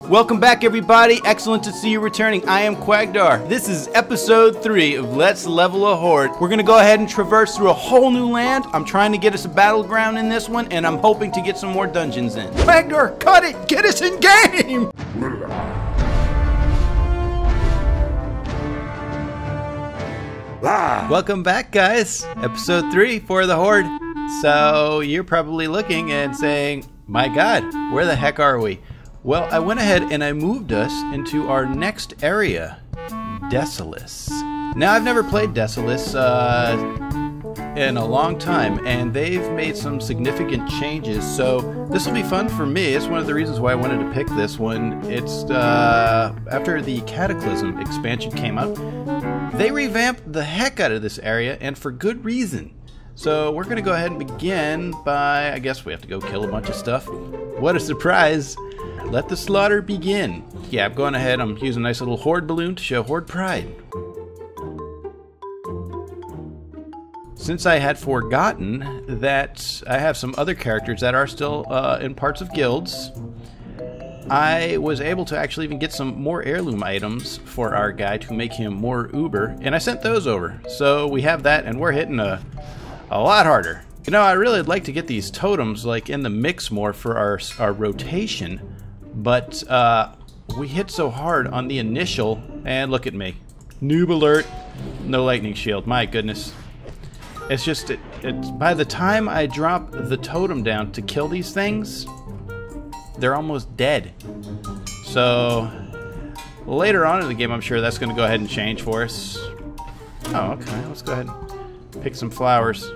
Welcome back, everybody. Excellent to see you returning. I am Quagdar. This is episode 3 of Let's Level a Horde. We're going to go ahead and traverse through a whole new land. I'm trying to get us a battleground in this one, and I'm hoping to get some more dungeons in. Quagdar, cut it! Get us in game! Welcome back, guys. Episode 3 for the Horde. So, you're probably looking and saying, my God, where the heck are we? Well, I went ahead and I moved us into our next area, Desolace. Now, I've never played Desolace in a long time, and they've made some significant changes, so this will be fun for me. It's one of the reasons why I wanted to pick this one. It's after the Cataclysm expansion came out, they revamped the heck out of this area, and for good reason. So we're going to go ahead and begin by, I guess we have to go kill a bunch of stuff. What a surprise! Let the slaughter begin. Yeah, I'm going ahead. I'm using a nice little Horde balloon to show Horde pride. Since I had forgotten that I have some other characters that are still in parts of guilds, I was able to actually even get some more heirloom items for our guy to make him more uber, and I sent those over. So we have that, and we're hitting a lot harder. You know, I really would like to get these totems like in the mix more for our rotation. But we hit so hard on the initial, and look at me. Noob alert. No lightning shield. My goodness. It's just, it's by the time I drop the totem down to kill these things, they're almost dead. So later on in the game, I'm sure that's going to go ahead and change for us. Oh, okay. Let's go ahead and pick some flowers.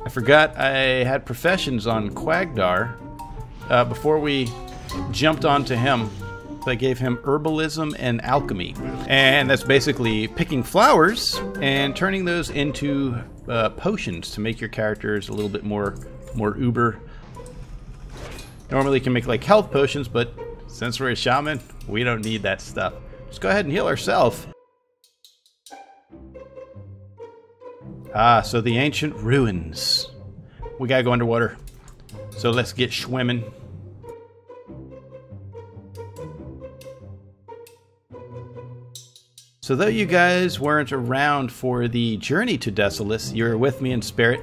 I forgot I had professions on Quagdar before we jumped onto him. I gave him herbalism and alchemy, and that's basically picking flowers and turning those into potions to make your characters a little bit more uber. Normally you can make like health potions, but since we're a shaman, we don't need that stuff. Let's go ahead and heal ourselves. Ah, so the ancient ruins. We gotta go underwater. So let's get swimming. So though you guys weren't around for the journey to Desolace, you're with me in spirit.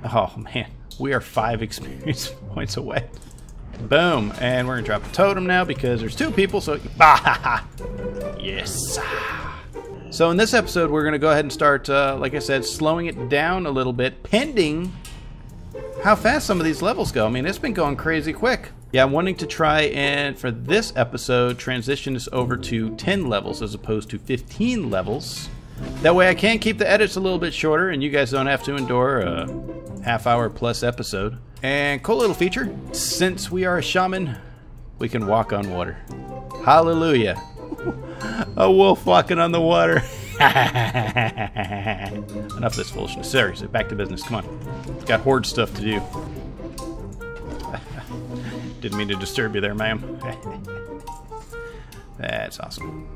Oh man, we are 5 experience points away. Boom, and we're gonna drop a totem now because there's 2 people, so yes. So in this episode, we're gonna go ahead and start, like I said, slowing it down a little bit, pending how fast some of these levels go. I mean, it's been going crazy quick. Yeah, I'm wanting to try and, for this episode, transition this over to 10 levels as opposed to 15 levels. That way I can keep the edits a little bit shorter and you guys don't have to endure a half-hour plus episode. And cool little feature, since we are a shaman, we can walk on water. Hallelujah. A wolf walking on the water. Enough of this foolishness. Seriously, back to business. Come on. Got Horde stuff to do. Didn't mean to disturb you there, ma'am. That's awesome.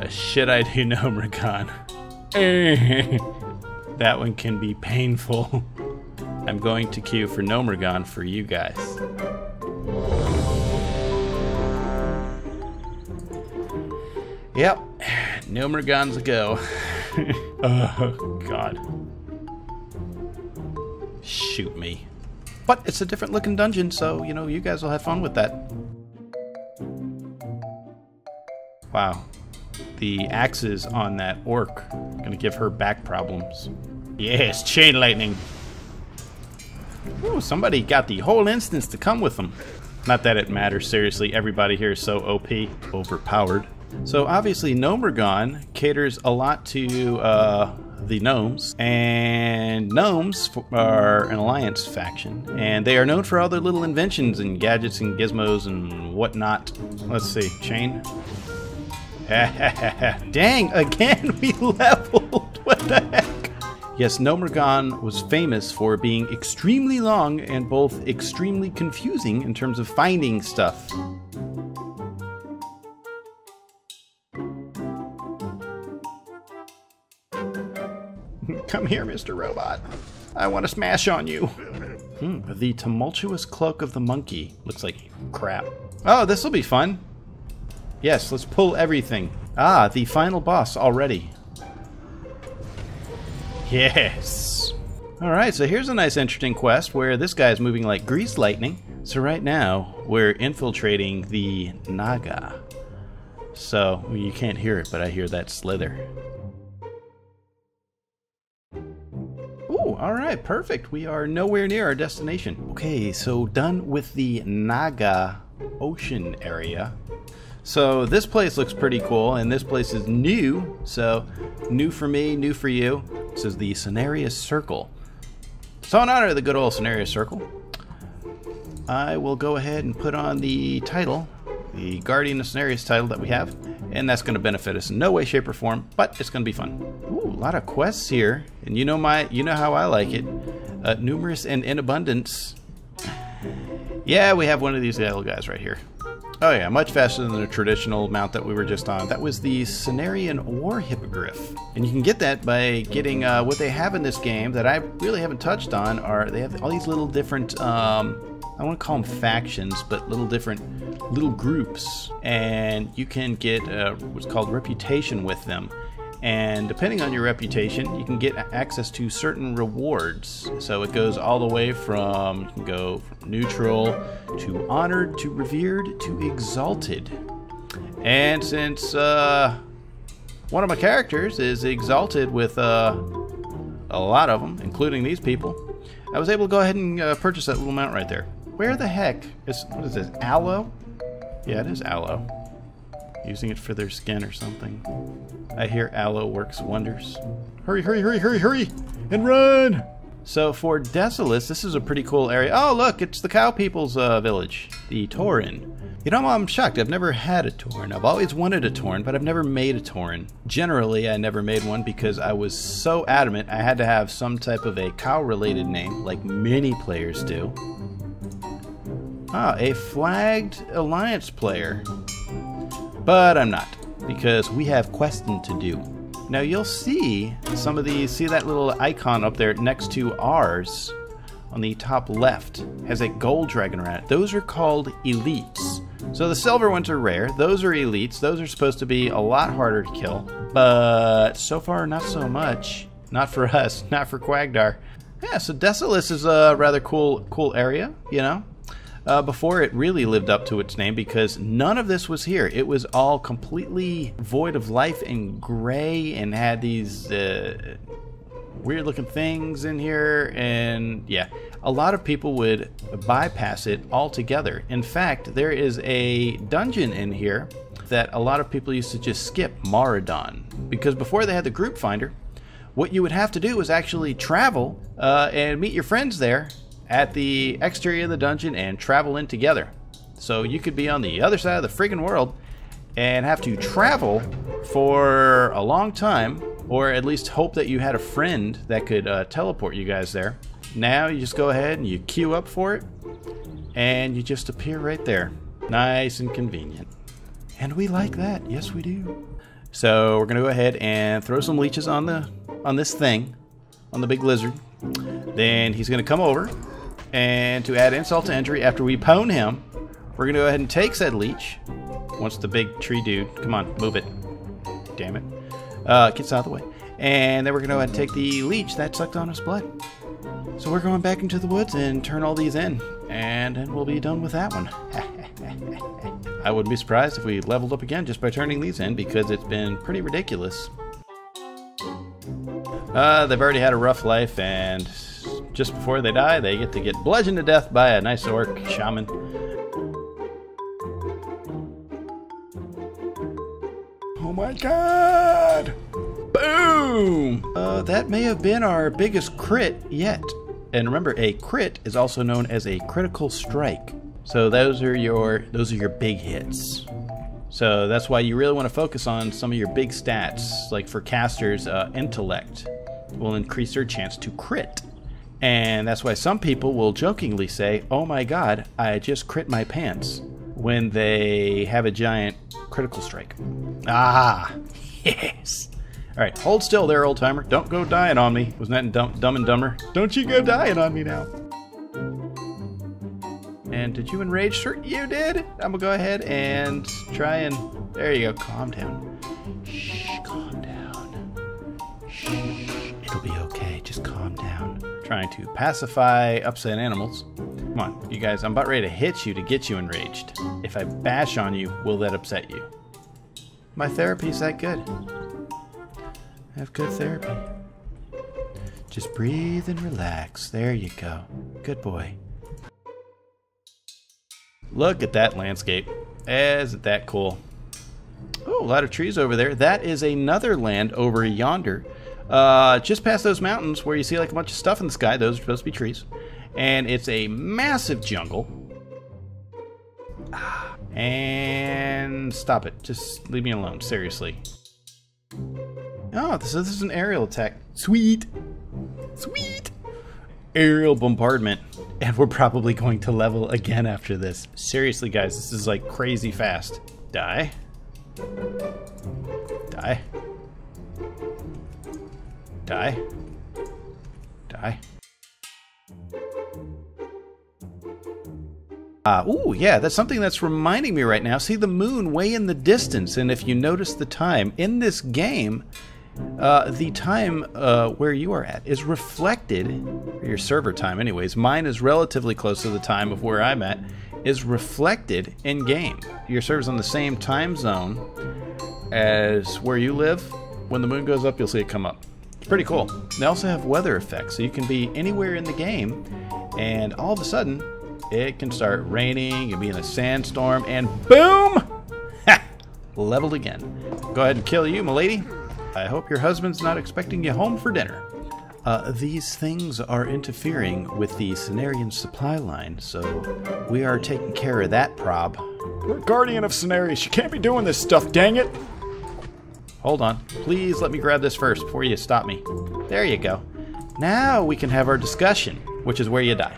Should I do Gnomeregan? That one can be painful. I'm going to queue for Gnomeregan for you guys. Yep, Gnomeregan's a go. Oh, God. Shoot me. But it's a different looking dungeon, so, you know, you guys will have fun with that. Wow. The axes on that orc are gonna give her back problems. Yes, chain lightning. Ooh, somebody got the whole instance to come with them. Not that it matters, seriously, everybody here is so OP, overpowered. So obviously Gnomeregan caters a lot to the gnomes, and gnomes are an alliance faction, and they are known for all their little inventions and gadgets and gizmos and whatnot. Let's see, chain. Dang, again we leveled. What the heck? Yes, Gnomeregan was famous for being extremely long and both extremely confusing in terms of finding stuff. Come here, Mr. Robot. I want to smash on you. The tumultuous cloak of the monkey. Looks like crap. Oh, this will be fun. Yes, let's pull everything. Ah, the final boss already. Yes. Alright, so here's a nice interesting quest where this guy is moving like greased lightning. So right now, we're infiltrating the Naga. So, you can't hear it, but I hear that slither. Ooh, alright, perfect. We are nowhere near our destination. Okay, so done with the Naga ocean area. So this place looks pretty cool, and this place is new. So, new for me, new for you. This is the Cenarion Circle. So in honor of the good old Cenarion Circle, I will go ahead and put on the title, the Guardian of Cenarion title that we have, and that's going to benefit us in no way, shape, or form, but it's going to be fun. Ooh, a lot of quests here, and you know how I like it. Numerous and in abundance. Yeah, we have one of these little guys right here. Oh yeah, much faster than the traditional mount that we were just on. That was the Cenarion War Hippogriff. And you can get that by getting what they have in this game that I really haven't touched on are they have all these little different, I want to call them factions, but little groups. And you can get what's called reputation with them. And depending on your reputation, you can get access to certain rewards. So it goes all the way from, you can go from neutral to honored to revered to exalted. And since one of my characters is exalted with a lot of them, including these people, I was able to go ahead and purchase that little mount right there. Where the heck is, what is this, aloe? Yeah, it is aloe. Using it for their skin or something. I hear aloe works wonders. Hurry, hurry, hurry, hurry, hurry! And run! So for Desolace, this is a pretty cool area. Oh look, it's the cow people's village. The Tauren. You know, I'm shocked. I've never had a Tauren. I've always wanted a Tauren, but I've never made a Tauren. Generally, I never made one because I was so adamant I had to have some type of a cow-related name, like many players do. Ah, a flagged alliance player. But I'm not, because we have questing to do. Now you'll see some of these, see that little icon up there next to ours on the top left, has a gold dragon around it. Those are called elites. So the silver ones are rare, those are elites, those are supposed to be a lot harder to kill, but so far not so much. Not for us, not for Quagdar. Yeah, so Desolace is a rather cool area, you know. Before it really lived up to its name because none of this was here. It was all completely void of life and gray and had these weird looking things in here, and yeah, a lot of people would bypass it altogether. In fact, there is a dungeon in here that a lot of people used to just skip, Maraudon, because before they had the group finder, what you would have to do was actually travel and meet your friends there at the exterior of the dungeon and travel in together. So you could be on the other side of the friggin' world and have to travel for a long time, or at least hope that you had a friend that could teleport you guys there. Now you just go ahead and you queue up for it and you just appear right there. Nice and convenient. And we like that. Yes, we do. So we're gonna go ahead and throw some leeches on this thing, on the big lizard. Then he's gonna come over, and to add insult to injury, after we pwn him, we're gonna go ahead and take said leech. Once the big tree dude, come on, move it. Damn it. Gets out of the way. And then we're gonna go ahead and take the leech that sucked on his blood. So we're going back into the woods and turn all these in, and then we'll be done with that one. I wouldn't be surprised if we leveled up again just by turning these in, because it's been pretty ridiculous. They've already had a rough life, and just before they die, they get to get bludgeoned to death by a nice orc shaman. Oh my god! Boom! That may have been our biggest crit yet. And remember, a crit is also known as a critical strike. So those are your big hits. So that's why you really want to focus on some of your big stats. Like for casters, intellect will increase their chance to crit. And that's why some people will jokingly say, oh my god, I just crit my pants, when they have a giant critical strike. Ah, yes. Alright, hold still there, old timer. Don't go dying on me. Wasn't that in Dumb and Dumber? Don't you go dying on me now. And did you enrage, sir? You did. I'm gonna go ahead and try and... There you go. Calm down. Shh, calm down. Shh. It'll be okay. Just calm down. Trying to pacify upset animals. Come on, you guys. I'm about ready to hit you to get you enraged. If I bash on you, will that upset you? My therapy's that good. I have good therapy. Just breathe and relax. There you go. Good boy. Look at that landscape. Isn't that cool? Oh, a lot of trees over there. That is another land over yonder. Just past those mountains where you see like a bunch of stuff in the sky. Those are supposed to be trees. And it's a massive jungle. And stop it. Just leave me alone. Seriously. Oh, this is an aerial attack. Sweet. Sweet. Aerial bombardment. And we're probably going to level again after this. Seriously, guys, this is like crazy fast. Die. Die. Die. Die. Ooh, yeah, that's something that's reminding me right now. See the moon way in the distance, and if you notice the time, in this game, the time where you are at is reflected, your server time anyways, mine is relatively close to the time of where I'm at, is reflected in game. Your server's on the same time zone as where you live. When the moon goes up, you'll see it come up. It's pretty cool. They also have weather effects, so you can be anywhere in the game, and all of a sudden, it can start raining, you'll be in a sandstorm, and boom! Ha! Leveled again. Go ahead and kill you, m'lady. I hope your husband's not expecting you home for dinner. These things are interfering with the Cenarion supply line, so we are taking care of that prob. We're Guardian of Cenarion. You can't be doing this stuff, dang it! Hold on. Please let me grab this first before you stop me. There you go. Now we can have our discussion, which is where you die.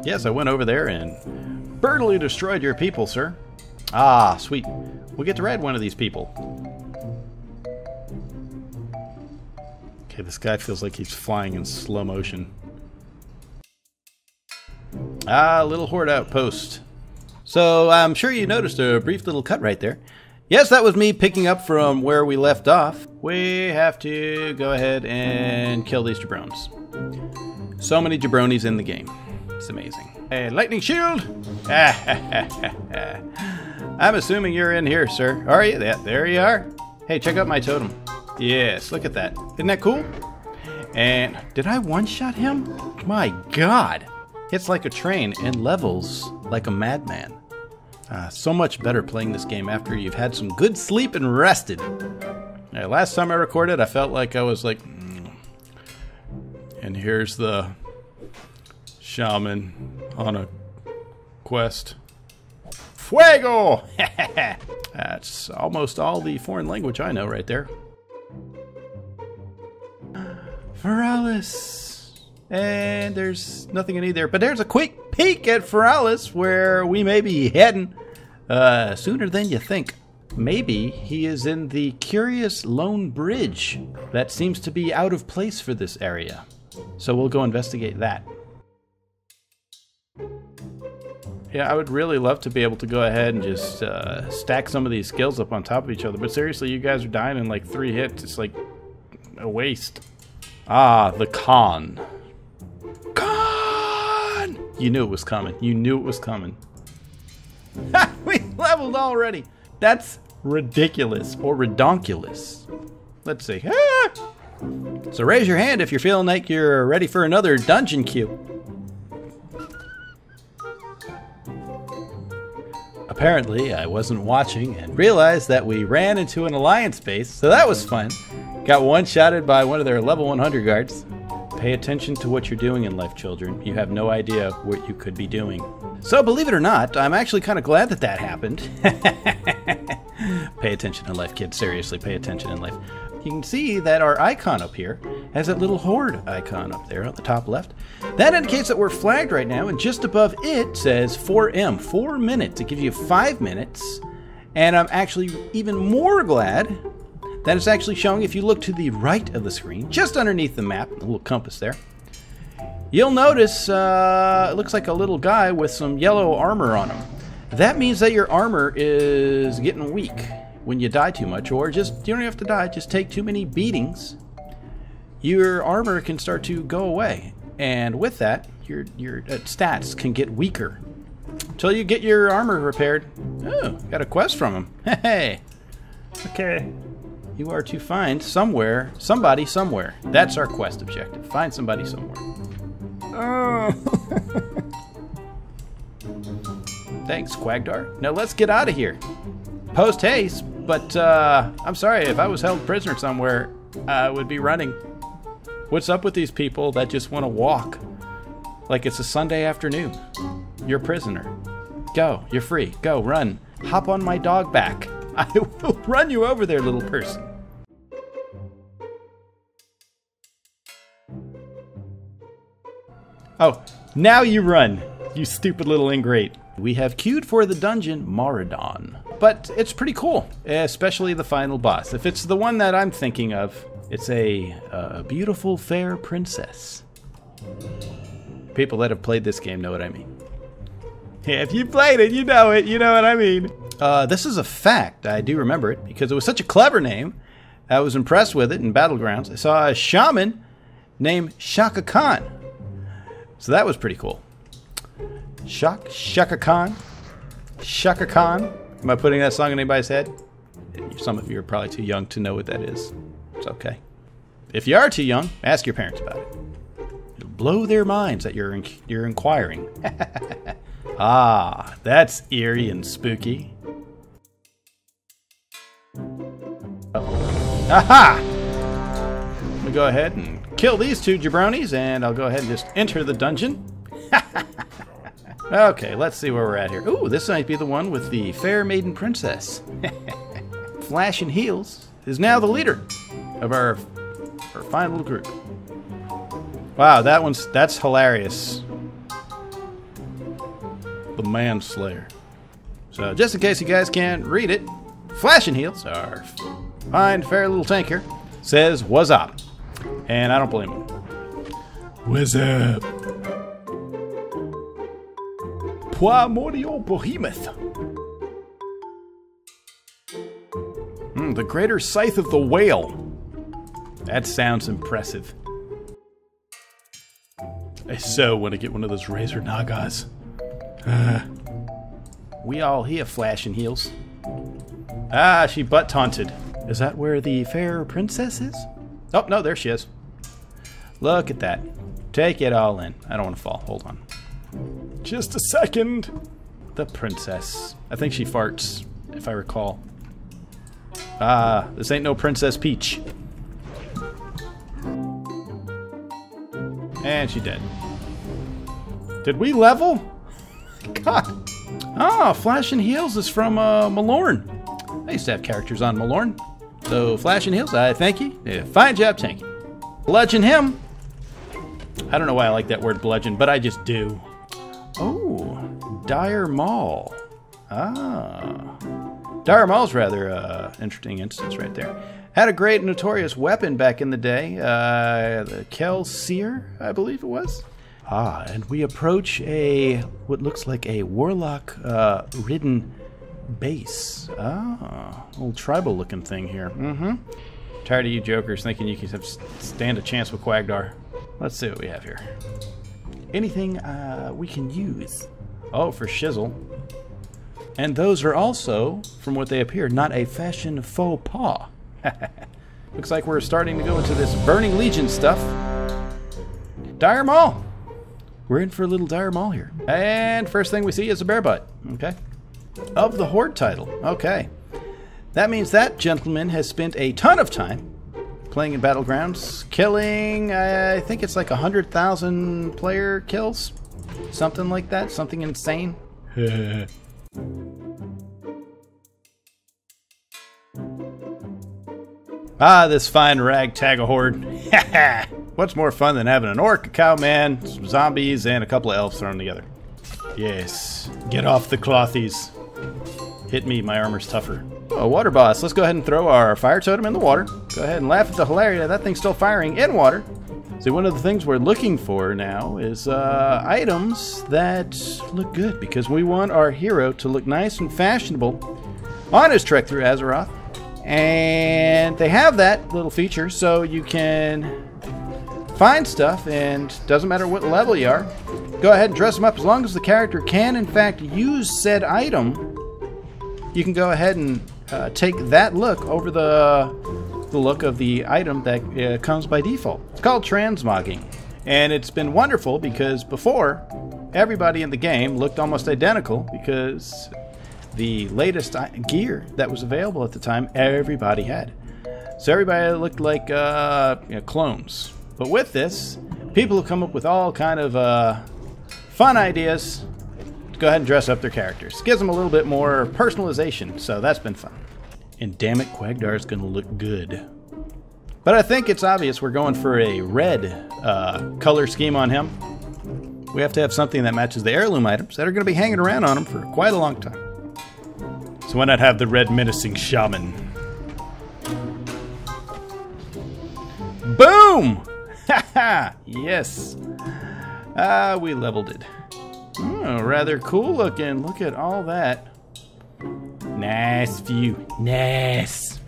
Yes, I went over there and brutally destroyed your people, sir. Ah, sweet. We'll get to ride one of these people. Okay, this guy feels like he's flying in slow motion. Ah, little Horde outpost. So, I'm sure you noticed a brief little cut right there. Yes, that was me picking up from where we left off. We have to go ahead and kill these jabronis. So many jabronis in the game. It's amazing. Hey, lightning shield! I'm assuming you're in here, sir. Are you? There you are. Hey, check out my totem. Yes, look at that. Isn't that cool? And did I one-shot him? My God. Hits like a train and levels like a madman. So much better playing this game after you've had some good sleep and rested. Last time I recorded, I felt like I was like... And here's the shaman on a quest. Fuego! That's almost all the foreign language I know right there. Feralis. And there's nothing I need there. But there's a quick peek at Feralis, where we may be heading sooner than you think. Maybe he is in the curious lone bridge that seems to be out of place for this area. So we'll go investigate that. Yeah, I would really love to be able to go ahead and just stack some of these skills up on top of each other. But seriously, you guys are dying in like 3 hits. It's like a waste. Ah, the Khan. Khan! You knew it was coming. You knew it was coming. Ha! We leveled already. That's ridiculous or redonkulous. Let's see. Ah! So raise your hand if you're feeling like you're ready for another dungeon queue. Apparently, I wasn't watching and realized that we ran into an alliance base, so that was fun. Got one-shotted by one of their level 100 guards. Pay attention to what you're doing in life, children. You have no idea what you could be doing. So, believe it or not, I'm actually kind of glad that that happened. Pay attention in life, kids. Seriously, pay attention in life. You can see that our icon up here has that little Horde icon up there on the top left. That indicates that we're flagged right now, and just above it says 4M, 4 minutes. It gives you 5 minutes, and I'm actually even more glad that it's actually showing, if you look to the right of the screen, just underneath the map, the little compass there, you'll notice it looks like a little guy with some yellow armor on him. That means that your armor is getting weak when you die too much, or just, you don't have to die, just take too many beatings. Your armor can start to go away, and with that, your stats can get weaker until you get your armor repaired. Oh, got a quest from him. Hey, okay. You are to find somebody somewhere. That's our quest objective. Find somebody somewhere. Oh. Thanks, Quagdar. Now let's get out of here. Post haste, but I'm sorry, if I was held prisoner somewhere, I would be running. What's up with these people that just want to walk like it's a Sunday afternoon? You're a prisoner. Go, you're free. Go, run. Hop on my dog back. I will run you over there, little person. Oh, now you run, you stupid little ingrate. We have queued for the dungeon Maraudon, but it's pretty cool, especially the final boss. If it's the one that I'm thinking of, it's a beautiful, fair princess. People that have played this game know what I mean. Yeah, if you played it, you know it. You know what I mean. This is a fact. I do remember it because it was such a clever name. I was impressed with it in Battlegrounds. I saw a shaman named Shaka Khan. So that was pretty cool. Shaka Khan. Shaka Khan. Am I putting that song in anybody's head? Some of you are probably too young to know what that is. It's okay. If you are too young, ask your parents about it. It'll blow their minds that you're inquiring. Ah, that's eerie and spooky. Aha! Let me go ahead and kill these two jabronis, and I'll go ahead and just enter the dungeon. Okay, let's see where we're at here. Ooh, this might be the one with the fair maiden princess. Flash and Heels is now the leader of our fine little group. Wow, that's hilarious. The Manslayer. So just in case you guys can't read it, Flash and Heels, our fine fair little tanker, says what's up. And I don't blame him. What's up? Primordial Behemoth. The Greater Scythe of the Whale. That sounds impressive. I so want to get one of those Razor Nagas. We all here, Flash and Heels. Ah, she butt taunted. Is that where the fair princess is? Oh, no, there she is. Look at that. Take it all in. I don't want to fall. Hold on. Just a second. The princess. I think she farts, if I recall. Ah, this ain't no Princess Peach. And she dead. Did we level? God. Ah, Flash and Heels is from Malorn. I used to have characters on Malorn. So, Flash and Heels, I thank you. Yeah, fine job, tanky. Bludgeon him. I don't know why I like that word bludgeon, but I just do. Oh, Dire Maul. Ah. Dire Maul's rather interesting instance right there. Had a great notorious weapon back in the day. The Kel Seer, I believe it was. Ah, and we approach what looks like a warlock ridden base. Ah, little tribal looking thing here. Tired of you jokers thinking you can stand a chance with Quagdar. Let's see what we have here. Anything we can use. Oh, for shizzle. And those are also, from what they appear, not a fashion faux pas. Looks like we're starting to go into this Burning Legion stuff. Dire Maul. We're in for a little Dire Maul here. And first thing we see is a bear butt. Okay. Of the Horde title. Okay. That means that gentleman has spent a ton of time playing in Battlegrounds, killing, I think it's like 100,000 player kills. Something like that. Something insane. Ah, this fine ragtag of Horde. What's more fun than having an orc, a cowman, some zombies, and a couple of elves thrown together? Yes. Get off the clothies. Hit me, my armor's tougher. Oh, water boss. Let's go ahead and throw our fire totem in the water. Go ahead and laugh at the hilarity that thing's still firing in water. See, one of the things we're looking for now is items that look good, because we want our hero to look nice and fashionable on his trek through Azeroth. And they have that little feature, so you can find stuff, and doesn't matter what level you are, go ahead and dress them up. As long as the character can, in fact, use said item, you can go ahead and take that look over the look of the item that comes by default. It's called transmogging, and it's been wonderful because before, everybody in the game looked almost identical because the latest gear that was available at the time, everybody had. So everybody looked like clones. But with this, people have come up with all kind of fun ideas to go ahead and dress up their characters. Gives them a little bit more personalization, so that's been fun. And damn it, Quagdar is going to look good. But I think it's obvious we're going for a red color scheme on him. We have to have something that matches the heirloom items that are going to be hanging around on him for quite a long time. So why not have the red menacing shaman? Boom! Haha! Yes! We leveled it. Oh, rather cool looking. Look at all that. Nice view. Nice.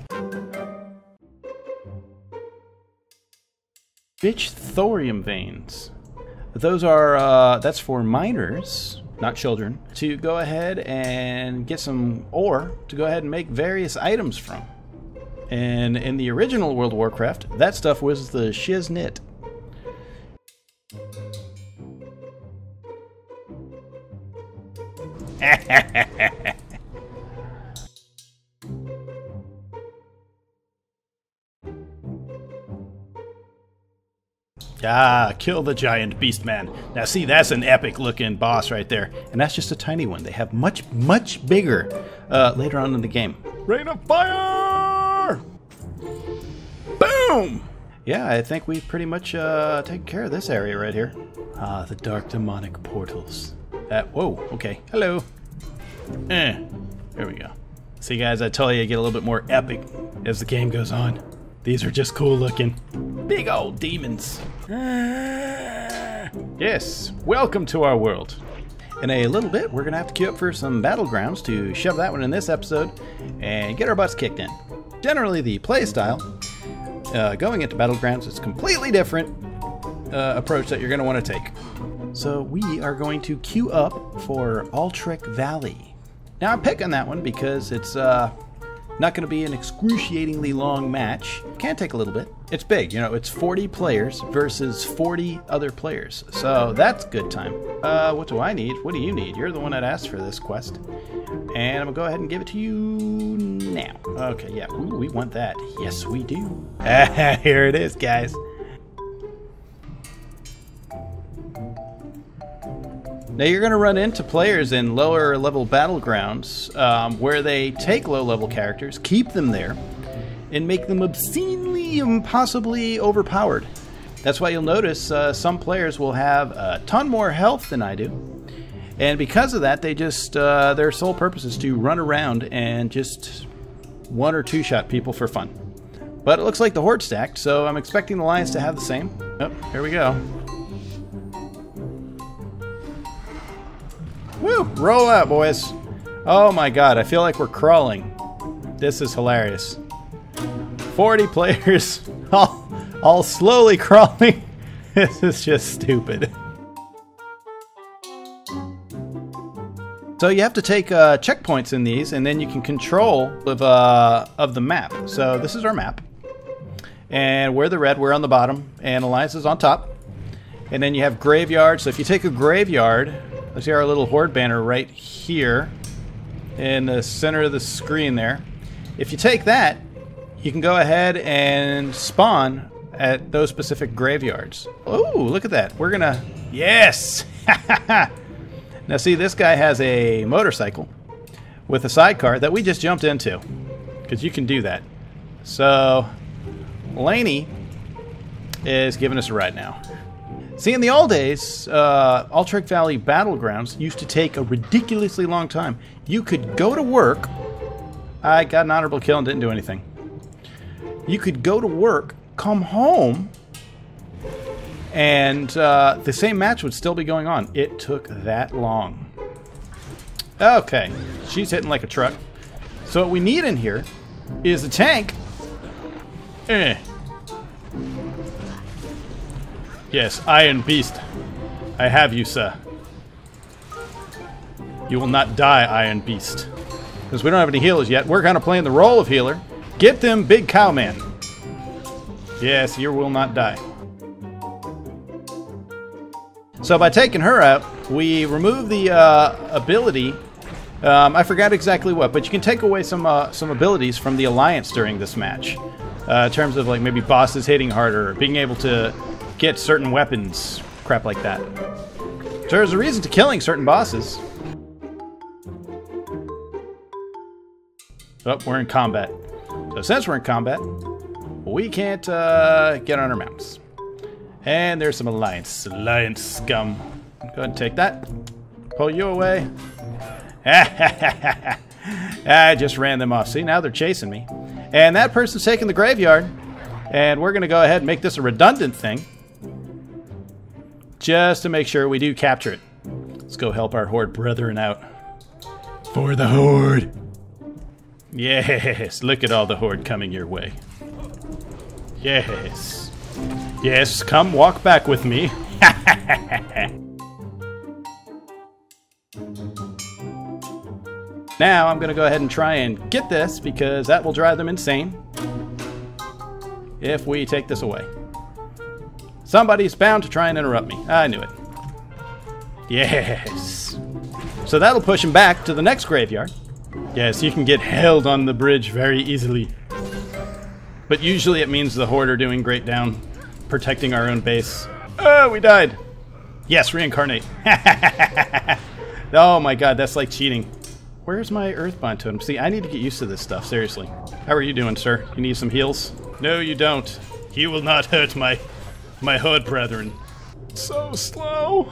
Bitch thorium veins. Those are, that's for miners, not children, to go ahead and get some ore to go ahead and make various items from. And in the original World of Warcraft, that stuff was the shiznit. Ah, kill the giant beast man. Now see, that's an epic looking boss right there. And that's just a tiny one. They have much, much bigger later on in the game. Rain of fire! Boom! Yeah, I think we've pretty much taken care of this area right here. Ah, the dark demonic portals. Whoa, okay. Hello. There we go. See guys, I tell you, you get a little bit more epic as the game goes on. These are just cool looking. Big old demons. Yes, welcome to our world. In a little bit, we're gonna have to queue up for some Battlegrounds to shove that one in this episode and get our butts kicked in. Generally, the playstyle going into Battlegrounds is completely different approach that you're gonna want to take. So we are going to queue up for Alterac Valley. Now I'm picking that one because it's not going to be an excruciatingly long match. Can take a little bit. It's big, you know, it's 40 players versus 40 other players. So that's good time. What do I need? What do you need? You're the one that asked for this quest. And I'm going to go ahead and give it to you now. Okay, yeah, ooh, we want that. Yes, we do. Here it is, guys. Now you're going to run into players in lower level battlegrounds where they take low level characters, keep them there, and make them obscenely, impossibly overpowered. That's why you'll notice some players will have a ton more health than I do. And because of that, they just, their sole purpose is to run around and just one or two shot people for fun. But it looks like the Horde stacked, so I'm expecting the Lions to have the same. Oh, here we go. Woo! Roll out, boys. Oh my god, I feel like we're crawling. This is hilarious. 40 players, all slowly crawling. This is just stupid. So you have to take checkpoints in these, and then you can control of the map. So this is our map. And we're the red, we're on the bottom, and Alliance is on top. And then you have graveyards. So if you take a graveyard, let's see our little Horde banner right here in the center of the screen there. If you take that, you can go ahead and spawn at those specific graveyards. Oh, look at that. We're gonna... Yes! Now see, this guy has a motorcycle with a sidecar that we just jumped into, because you can do that. So, Laney is giving us a ride now. See, in the old days, Alterac Valley Battlegrounds used to take a ridiculously long time. You could go to work. I got an honorable kill and didn't do anything. You could go to work, come home, and the same match would still be going on. It took that long. Okay, she's hitting like a truck. So what we need in here is a tank. Yes, Iron Beast. I have you, sir. You will not die, Iron Beast. Because we don't have any healers yet. We're kind of playing the role of healer. Get them, big cow man. Yes, you will not die. So by taking her out, we remove the ability. I forgot exactly what, but you can take away some abilities from the Alliance during this match. In terms of like maybe bosses hitting harder, or being able to get certain weapons, crap like that. So there's a reason to killing certain bosses. Oh, we're in combat. So since we're in combat, we can't get on our mounts. And there's some Alliance scum. Go ahead and take that. Pull you away. I just ran them off. See, now they're chasing me. And that person's taking the graveyard. And we're going to go ahead and make this a redundant thing. Just to make sure we do capture it. Let's go help our Horde brethren out. For the Horde. Yes, look at all the Horde coming your way. Yes. Yes, come walk back with me. Now I'm going to go ahead and try and get this, because that will drive them insane if we take this away. Somebody's bound to try and interrupt me. I knew it. Yes. So that'll push him back to the next graveyard. Yes, you can get held on the bridge very easily. But usually it means the Horde are doing great down, protecting our own base. Oh, we died. Yes, reincarnate. Oh my god, that's like cheating. Where's my Earthbind totem? See, I need to get used to this stuff, seriously. How are you doing, sir? You need some heals? No, you don't. You will not hurt my Horde brethren. So slow.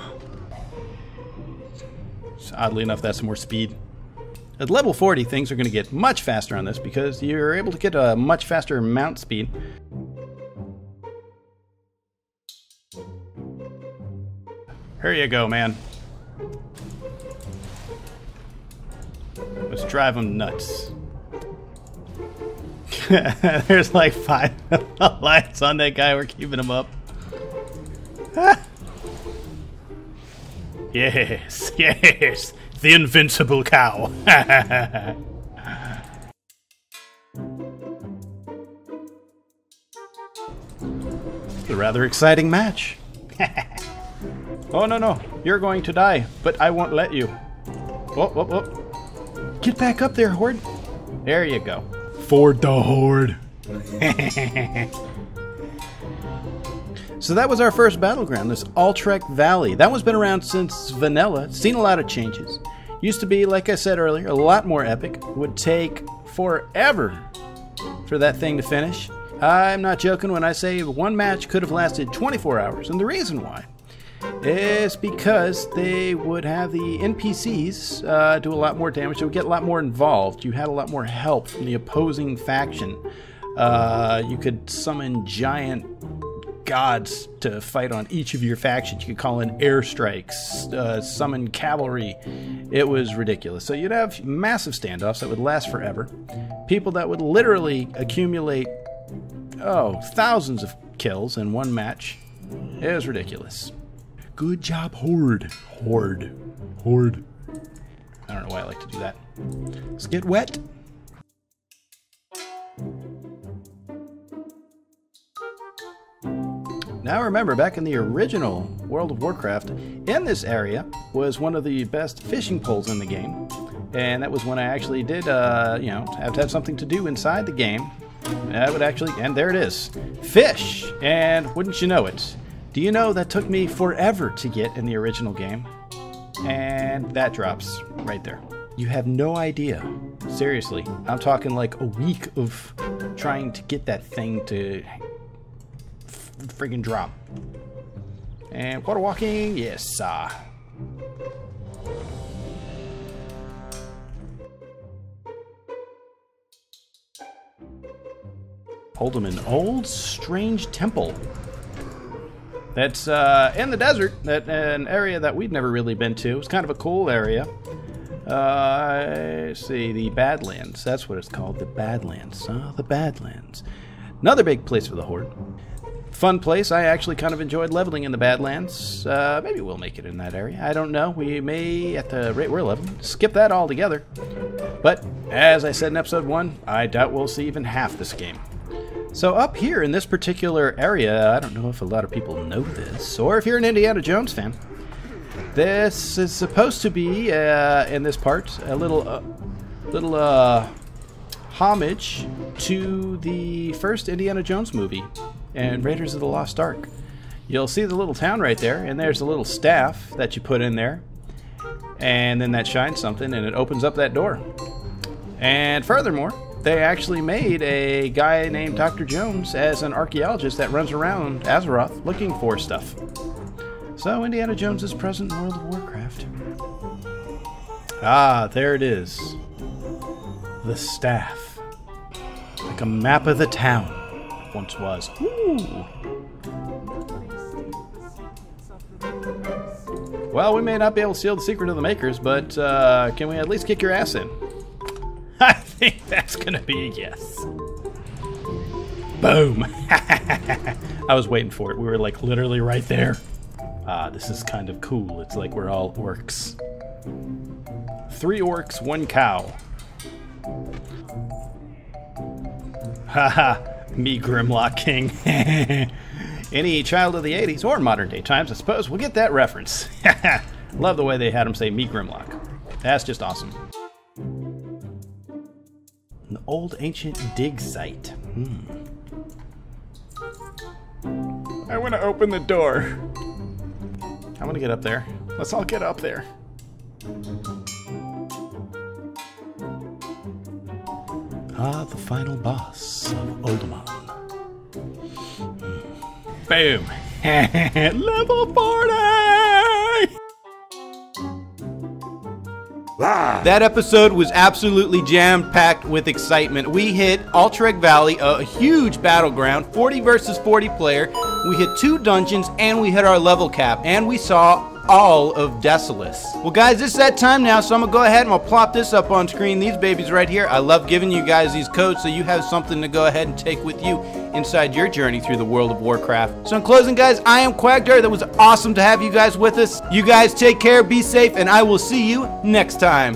So oddly enough, that's more speed. At level 40, things are going to get much faster on this because you're able to get a much faster mount speed. Here you go, man. Let's drive them nuts. There's like 5 lights on that guy. We're keeping him up. Yes, yes. The invincible cow. It's a rather exciting match. Oh, no, no. You're going to die, but I won't let you. Oh, oh, oh. Get back up there, Horde. There you go. For the Horde. So that was our first battleground, this Alterac Valley. That one's been around since vanilla. It's seen a lot of changes. Used to be, like I said earlier, a lot more epic. Would take forever for that thing to finish. I'm not joking when I say one match could have lasted 24 hours. And the reason why is because they would have the NPCs do a lot more damage. They would get a lot more involved. You had a lot more help from the opposing faction. You could summon giant gods to fight on each of your factions. You could call in airstrikes, summon cavalry. It was ridiculous. So you'd have massive standoffs that would last forever. People that would literally accumulate, thousands of kills in one match. It was ridiculous. Good job, Horde. Horde. Horde. I don't know why I like to do that. Let's get wet. Now remember, back in the original World of Warcraft, in this area was one of the best fishing poles in the game. And that was when I actually did, have to have something to do inside the game. I would actually, and there it is, fish! And wouldn't you know it, do you know that took me forever to get in the original game? And that drops right there. You have no idea. Seriously, I'm talking like a week of trying to get that thing to friggin' drop. And water walking, yes, Hold him an old strange temple. That's in the desert, an area that we'd never really been to. It's kind of a cool area. Let's see, the Badlands. That's what it's called, the Badlands. The Badlands. Another big place for the Horde. Fun place. I actually kind of enjoyed leveling in the Badlands. Maybe we'll make it in that area. I don't know. We may, at the rate we're leveling, skip that altogether. But, as I said in episode 1, I doubt we'll see even half this game. So up here in this particular area, I don't know if a lot of people know this, or if you're an Indiana Jones fan, this is supposed to be, in this part, a little homage to the first Indiana Jones movie and Raiders of the Lost Ark. You'll see the little town right there, and there's a little staff that you put in there, and then that shines something, and it opens up that door. And furthermore, they actually made a guy named Dr. Jones as an archaeologist that runs around Azeroth looking for stuff. So Indiana Jones is present in World of Warcraft. Ah, there it is. The staff. Like a map of the town. Once was. Ooh. Well, we may not be able to seal the secret of the makers, but can we at least kick your ass in? I think that's gonna be a yes. Boom. I was waiting for it. We were like literally right there. Ah, this is kind of cool. It's like we're all orcs. 3 orcs, 1 cow. Haha, me Grimlock King. Any child of the 80s, or modern day times, I suppose, will get that reference. Love the way they had him say me Grimlock. That's just awesome. An old ancient dig site. I want to open the door. I want to get up there. Let's all get up there. Ah, the final boss of Ulduar. Boom. Level 40! That episode was absolutely jam-packed with excitement. We hit Alterac Valley, a huge battleground, 40 versus 40 player. We hit 2 dungeons, and we hit our level cap, and we saw all of Desolace. Well guys, it's that time now, so I'm gonna go ahead and I'll plop this up on screen, these babies right here. I love giving you guys these codes so you have something to go ahead and take with you inside your journey through the world of Warcraft. So in closing guys, I am Quagdar. That was awesome to have you guys with us. You guys take care, be safe, and I will see you next time.